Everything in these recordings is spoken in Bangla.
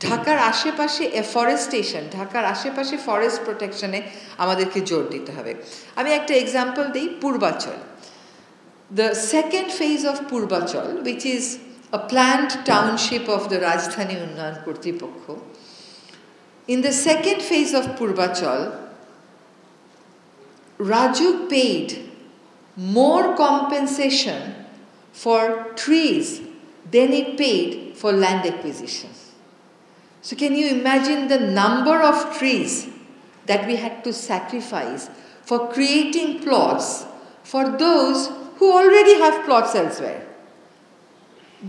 ঢাকার আশেপাশে এফরেস্টেশন, ঢাকার আশেপাশে ফরেস্ট প্রোটেকশনে আমাদেরকে জোর দিতে হবে। আমি একটা এক্সাম্পল দিই, Purbachal. The second phase of Purvachal, which is a planned township of the Rajdhani Unnayan Kortripokho, in the second phase of Purvachal, Raju paid more compensation for trees than he paid for land acquisition. So can you imagine the number of trees that we had to sacrifice for creating plots for those who already have plots elsewhere?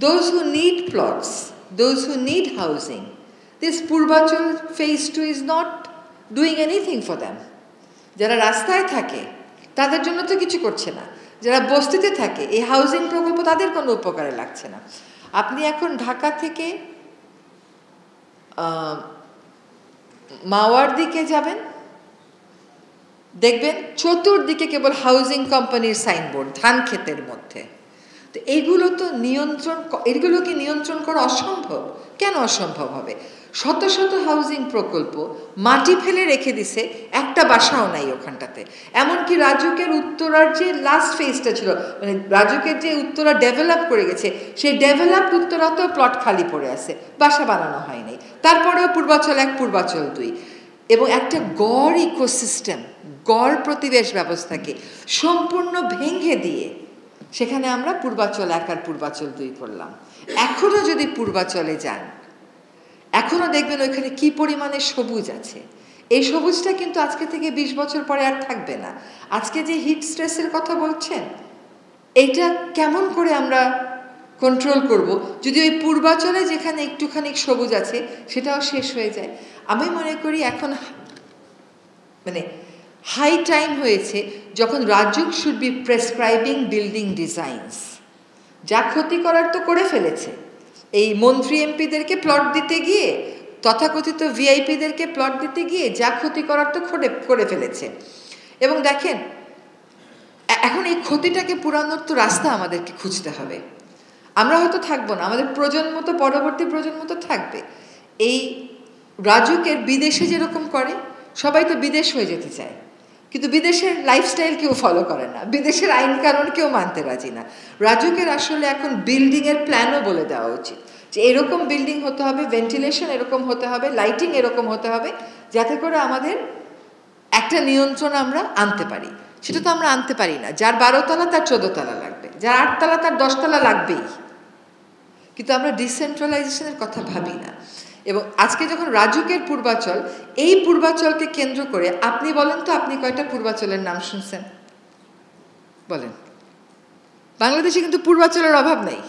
Those who need plots, those who need housing. This Purvachal phase 2 is not doing anything for them. যারা রাস্তায় থাকে তাদের জন্য তো কিছু করছে না, যারা বস্তিতে থাকে এই হাউজিং প্রকল্প তাদের কোনো উপকারে লাগছে না। আপনি এখন ঢাকা থেকে মাওয়ার দিকে যাবেন, দেখবেন চতুর্দিকে কেবল হাউজিং কোম্পানির সাইনবোর্ড ধান ক্ষেতের মধ্যে। তো এগুলোকে নিয়ন্ত্রণ করা অসম্ভব। কেন অসম্ভব হবে? শত শত হাউজিং প্রকল্প মাটি ফেলে রেখে দিছে, একটা বাসাও নাই ওখানটাতে। এমনকি রাজুকের উত্তরার যে লাস্ট ফেজটা ছিল, মানে রাজুকের যে উত্তরা ডেভেলপ করে গেছে, সেই ডেভেলপড উত্তরাতেও প্লট খালি পড়ে আছে, বাসা বানানো হয়নি। তারপরেও পূর্বাচল 1, পূর্বাচল 2 এবং একটা গড় ইকোসিস্টেম, গড় প্রতিবেশ ব্যবস্থাকে সম্পূর্ণ ভেঙে দিয়ে সেখানে আমরা পূর্বাচল 1 আর পূর্বাচল 2 করলাম। এখনও যদি পূর্বাচলে যান, এখনও দেখবেন ওইখানে কি পরিমাণে সবুজ আছে। এই সবুজটা কিন্তু আজকে থেকে 20 বছর পরে আর থাকবে না। আজকে যে হিট স্ট্রেসের কথা বলছেন, এইটা কেমন করে আমরা কন্ট্রোল করব যদি ওই পূর্বাচলে যেখানে একটুখানি সবুজ আছে সেটাও শেষ হয়ে যায়? আমি মনে করি এখন মানে হাই টাইম হয়েছে যখন RAJUK should be prescribing building designs. যা ক্ষতি করার তো করে ফেলেছে, এই মন্ত্রী এমপিদেরকে প্লট দিতে গিয়ে, তথাকথিত ভিআইপিদেরকে প্লট দিতে গিয়ে যা ক্ষতি করার তো করে ফেলেছে। এবং দেখেন এখন এই ক্ষতিটাকে পুরানোর তো রাস্তা আমাদেরকে খুঁজতে হবে। আমরা হয়তো থাকবো না, আমাদের প্রজন্ম তো, পরবর্তী প্রজন্ম তো থাকবে। এই রাজুকের বিদেশে যেরকম করে, সবাই তো বিদেশ হয়ে যেতে চায়, কিন্তু বিদেশের লাইফস্টাইল কেউ ফলো করে না, বিদেশের আইন কানুন কেউ মানতে রাজি না। রাজুকের আসলে এখন বিল্ডিংয়ের প্ল্যানও বলে দেওয়া উচিত যে এরকম বিল্ডিং হতে হবে, ভেন্টিলেশন এরকম হতে হবে, লাইটিং এরকম হতে হবে, যাতে করে আমাদের একটা নিয়ন্ত্রণ আমরা আনতে পারি। সেটা তো আমরা আনতে পারি না। যার 12 তলা তার 14 তলা লাগবে, যার 8 তলা তার 10 তলা লাগবেই। কিন্তু আমরা ডিসেন্ট্রালাইজেশনের কথা ভাবি না। এবং আজকে যখন রাজুকের পূর্বাচল, এই পূর্বাচলকে কেন্দ্র করে আপনি বলেন তো, আপনি কয়টা পূর্বাচলের নাম শুনছেন বলেন? বাংলাদেশে কিন্তু পূর্বাচলের অভাব নেই।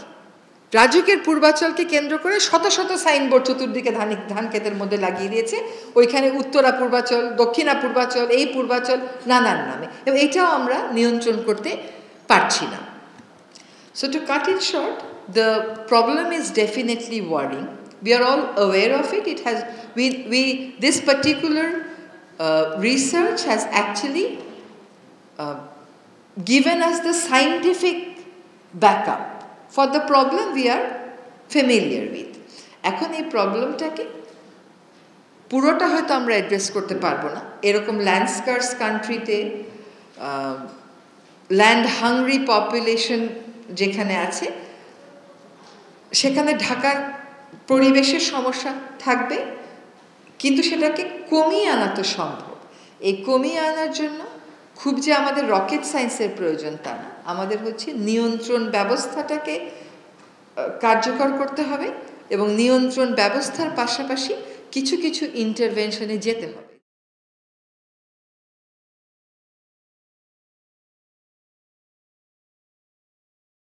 রাজুকের পূর্বাচলকে কেন্দ্র করে শত শত সাইনবোর্ড চতুর্দিকে ধান ক্ষেতের মধ্যে লাগিয়ে দিয়েছে। ওইখানে উত্তরা পূর্বাচল, দক্ষিণা পূর্বাচল, এই পূর্বাচল নানান নামে, এবং এইটাও আমরা নিয়ন্ত্রণ করতে পারছি না। So two cut it short, the problem is definitely worrying. We are all aware of it. It has this particular research has actually given us the scientific backup for the problem we are familiar with. এখন এই প্রবলেমটাকে পুরোটা হয়তো আমরা অ্যাড্রেস করতে পারবো না। এরকম ল্যান্ড স্কার্স কান্ট্রিতে ল্যান্ড হাংরি পপুলেশন যেখানে আছে, সেখানে ঢাকার পরিবেশের সমস্যা থাকবে, কিন্তু সেটাকে কমিয়ে আনা তো সম্ভব। এই কমিয়ে আনার জন্য খুব যে আমাদের রকেট সায়েন্সের প্রয়োজন তা না, আমাদের হচ্ছে নিয়ন্ত্রণ ব্যবস্থাটাকে কার্যকর করতে হবে এবং নিয়ন্ত্রণ ব্যবস্থার পাশাপাশি কিছু কিছু ইন্টারভেনশনে যেতে হবে।